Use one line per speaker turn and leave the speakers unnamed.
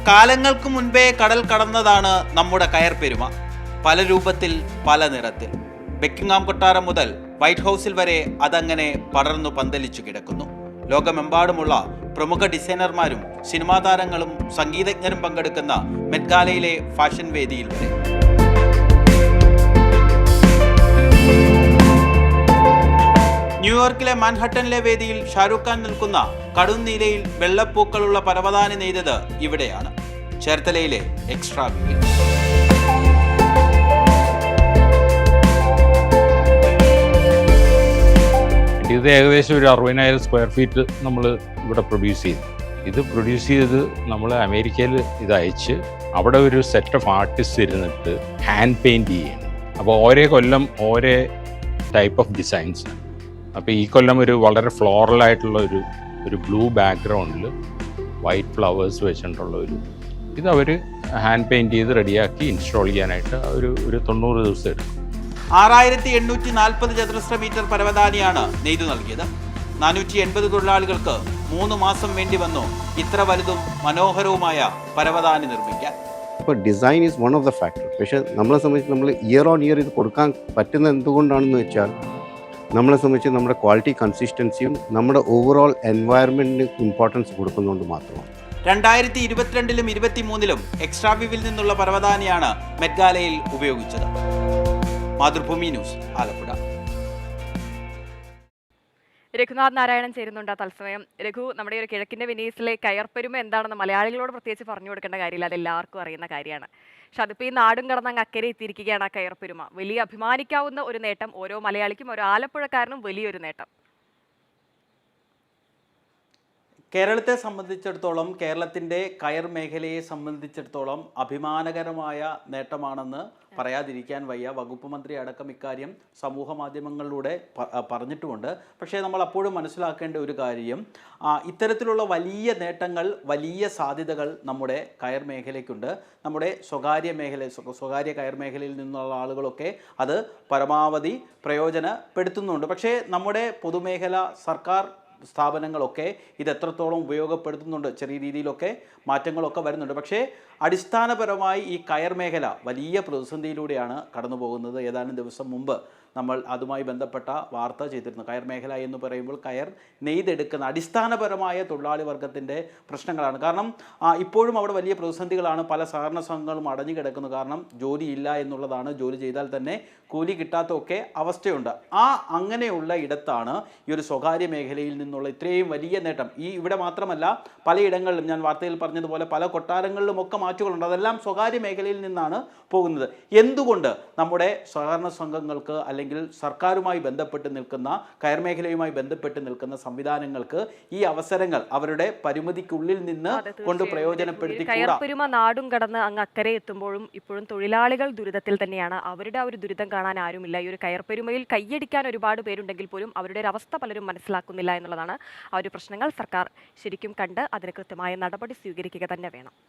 കാലങ്ങൾക്ക് മുൻപേ കടൽ കടന്നതാണ് നമ്മുടെ കയർ പെരുമ. പല രൂപത്തിൽ, പല നിറത്തിൽ. ബക്കിംഗ്ഹാം കൊട്ടാരം മുതൽ വൈറ്റ് ഹൗസിൽ വരെ അതങ്ങനെ പടർന്നു പന്തലിച്ചു കിടക്കുന്നു. ലോകമെമ്പാടുമുള്ള പ്രമുഖ ഡിസൈനർമാരും സിനിമാ താരങ്ങളും സംഗീതജ്ഞരും പങ്കെടുക്കുന്ന മെറ്റ് ഗാലയിലെ ഫാഷൻ വേദിയിൽ വരെ. ന്യൂയോർക്കിലെ മാൻഹട്ടനിലെ വേദിയിൽ ഷാരൂഖ് ഖാൻ നിൽക്കുന്ന കടും നീലയിൽ വെള്ളപ്പൂക്കളുള്ള പരവതാനി നെയ്തത് ഇവിടെയാണ്, ചേർത്തലയിലെ എക്സ്ട്രാ വിവിൽ.
ഇത് ഏകദേശം ഒരു 60,000 സ്ക്വയർ ഫീറ്റ് നമ്മൾ ഇവിടെ പ്രൊഡ്യൂസ് ചെയ്തു. ഇത് പ്രൊഡ്യൂസ് ചെയ്ത് നമ്മൾ അമേരിക്കയിൽ ഇത് അയച്ച് അവിടെ ഒരു സെറ്റ് ഓഫ് ആർട്ടിസ്റ്റ് ഇരുന്നിട്ട് ഹാൻഡ് പെയിൻറ് ചെയ്യണം. അപ്പോൾ ഓരോ കൊല്ലം ഓരോ ടൈപ്പ് ഓഫ് ഡിസൈൻസ്. അപ്പോൾ ഈ കൊല്ലം ഒരു വളരെ ഫ്ലോറൽ ആയിട്ടുള്ള ഒരു ബ്ലൂ ബാക്ക്ഗ്രൗണ്ടിൽ വൈറ്റ് ഫ്ലവേഴ്സ് വെച്ചിട്ടുള്ള ഇത് അവർ ഹാൻഡ് പെയിൻറ് ചെയ്ത് റെഡിയാക്കി ഇൻസ്റ്റാൾ ചെയ്യാനായിട്ട് ഒരു 90 ദിവസം എടുക്കും.
6840 ചതുരശ്ര മീറ്റർ പരവതാനിയാണ് നെയ്തു നൽകിയത്. 480 തൊഴിലാളികൾക്ക് 3 മാസം വേണ്ടി വന്നു ഇത്ര വലുതും മനോഹരവുമായ പരവതാനി നിർമ്മിക്കാൻ.
ഇപ്പോൾ design is one of the factor. പക്ഷേ നമ്മളെ സംബന്ധിച്ച് നമ്മൾ ഇയർ ഓൺ ഇയർ ഇത് കൊടുക്കാൻ പറ്റുന്ന എന്തുകൊണ്ടാണെന്ന് വെച്ചാൽ നമ്മളെ സംബന്ധിച്ച് നമ്മുടെ ക്വാളിറ്റി കൺസിസ്റ്റൻസിയും നമ്മുടെ ഓവറോൾ എൻവയറമെൻറ്റിന് ഇമ്പോർട്ടൻസ് കൊടുക്കുന്നതുകൊണ്ട് മാത്രമാണ്.
2022-ലും 2023-ലും എക്സ്ട്രാ വിവിൽ നിന്നുള്ള പരവതാനിയാണ് മെറ്റ് ഗാലയിൽ ഉപയോഗിച്ചത്. മാതൃഭൂമി ന്യൂസ്, ആലപ്പുഴ.
രഘുനാഥ് നാരായണൻ ചേരുന്നുണ്ട് തത്സമയം. രഘു, നമ്മുടെ ഒരു കിഴക്കിന്റെ വെനീസിലെ കയർപ്പെരുമ എന്താണെന്ന് മലയാളികളോട് പ്രത്യേകിച്ച് പറഞ്ഞു കൊടുക്കേണ്ട കാര്യമില്ല, അതെല്ലാവർക്കും അറിയുന്ന കാര്യമാണ്. പക്ഷെ അതിപ്പോൾ ഈ നാടും കടന്ന് അങ്ങ് അക്കരെ എത്തിയിരിക്കുകയാണ് ആ കയർപ്പെരുമ. വലിയ അഭിമാനിക്കാവുന്ന ഒരു നേട്ടം, ഓരോ മലയാളിക്കും ഓരോ ആലപ്പുഴക്കാരനും വലിയൊരു നേട്ടം.
കേരളത്തെ സംബന്ധിച്ചിടത്തോളം, കേരളത്തിൻ്റെ കയർ മേഖലയെ സംബന്ധിച്ചിടത്തോളം അഭിമാനകരമായ നേട്ടമാണെന്ന് പറയാതിരിക്കാൻ വയ്യ. വകുപ്പ് മന്ത്രി അടക്കം ഇക്കാര്യം സമൂഹ മാധ്യമങ്ങളിലൂടെ പറഞ്ഞിട്ടുമുണ്ട്. പക്ഷേ നമ്മൾ അപ്പോഴും മനസ്സിലാക്കേണ്ട ഒരു കാര്യം, ഇത്തരത്തിലുള്ള വലിയ നേട്ടങ്ങൾ, വലിയ സാധ്യതകൾ നമ്മുടെ കയർ മേഖലയ്ക്കുണ്ട്. നമ്മുടെ സ്വകാര്യ കയർ മേഖലയിൽ നിന്നുള്ള ആളുകളൊക്കെ അത് പരമാവധി പ്രയോജനപ്പെടുത്തുന്നുണ്ട്. പക്ഷേ നമ്മുടെ പൊതുമേഖല, സർക്കാർ സ്ഥാപനങ്ങളൊക്കെ ഇത് എത്രത്തോളം ഉപയോഗപ്പെടുത്തുന്നുണ്ട്, ചെറിയ രീതിയിലൊക്കെ മാറ്റങ്ങളൊക്കെ വരുന്നുണ്ട്. പക്ഷേ അടിസ്ഥാനപരമായി ഈ കയർ മേഖല വലിയ പ്രതിസന്ധിയിലൂടെയാണ് കടന്നു പോകുന്നത്. ഏതാനും ദിവസം മുമ്പ് നമ്മൾ അതുമായി ബന്ധപ്പെട്ട വാർത്ത ചെയ്തിരുന്നു. കയർ മേഖല എന്ന് പറയുമ്പോൾ കയർ നെയ്തെടുക്കുന്ന അടിസ്ഥാനപരമായ തൊഴിലാളി വർഗത്തിൻ്റെ പ്രശ്നങ്ങളാണ്. കാരണം ഇപ്പോഴും അവിടെ വലിയ പ്രതിസന്ധികളാണ്. പല സഹകരണ സംഘങ്ങളും അടഞ്ഞു കിടക്കുന്നു. കാരണം ജോലിയില്ല എന്നുള്ളതാണ്. ജോലി ചെയ്താൽ തന്നെ കൂലി കിട്ടാത്തൊക്കെ അവസ്ഥയുണ്ട്. അങ്ങനെയുള്ള ഇടത്താണ് ഈ ഒരു സ്വകാര്യ മേഖലയിൽ നിന്നുള്ള ഇത്രയും വലിയ നേട്ടം. ഇവിടെ മാത്രമല്ല, പലയിടങ്ങളിലും ഞാൻ വാർത്തയിൽ പറഞ്ഞതുപോലെ പല കൊട്ടാരങ്ങളിലുമൊക്കെ മാറ്റങ്ങളുണ്ട്. അതെല്ലാം സ്വകാര്യ മേഖലയിൽ നിന്നാണ് പോകുന്നത്. എന്തുകൊണ്ട് നമ്മുടെ സഹകരണ സംഘങ്ങൾക്ക് അല്ലെങ്കിൽ സർക്കാരുമായി ബന്ധപ്പെട്ട് നിൽക്കുന്ന, കയർ മേഖലയുമായി ബന്ധപ്പെട്ട് നിൽക്കുന്ന സംവിധാനങ്ങൾക്ക് ഈ അവസരങ്ങൾ അവരുടെ പരിമിതിക്കുള്ളിൽ നിന്ന് കൊണ്ട് പ്രയോജനപ്പെടുത്തി
കയർപ്പെരുമ നാടും കടന്ന് അങ്ങ് അക്കരെ എത്തുമ്പോഴും ഇപ്പോഴും തൊഴിലാളികൾ ദുരിതത്തിൽ തന്നെയാണ്. അവരുടെ ആ ഒരു ദുരിതം കാണാൻ ആരുമില്ല. ഈ ഒരു കയർപ്പെരുമയിൽ കൈയടിക്കാൻ ഒരുപാട് പേരുണ്ടെങ്കിൽ പോലും അവരുടെ ഒരു അവസ്ഥ പലരും മനസ്സിലാക്കുന്നില്ല എന്നുള്ളതാണ്. ആ ഒരു പ്രശ്നങ്ങൾ സർക്കാർ ശരിക്കും കണ്ട് അതിന് കൃത്യമായ നടപടി സ്വീകരിക്കുക തന്നെ വേണം.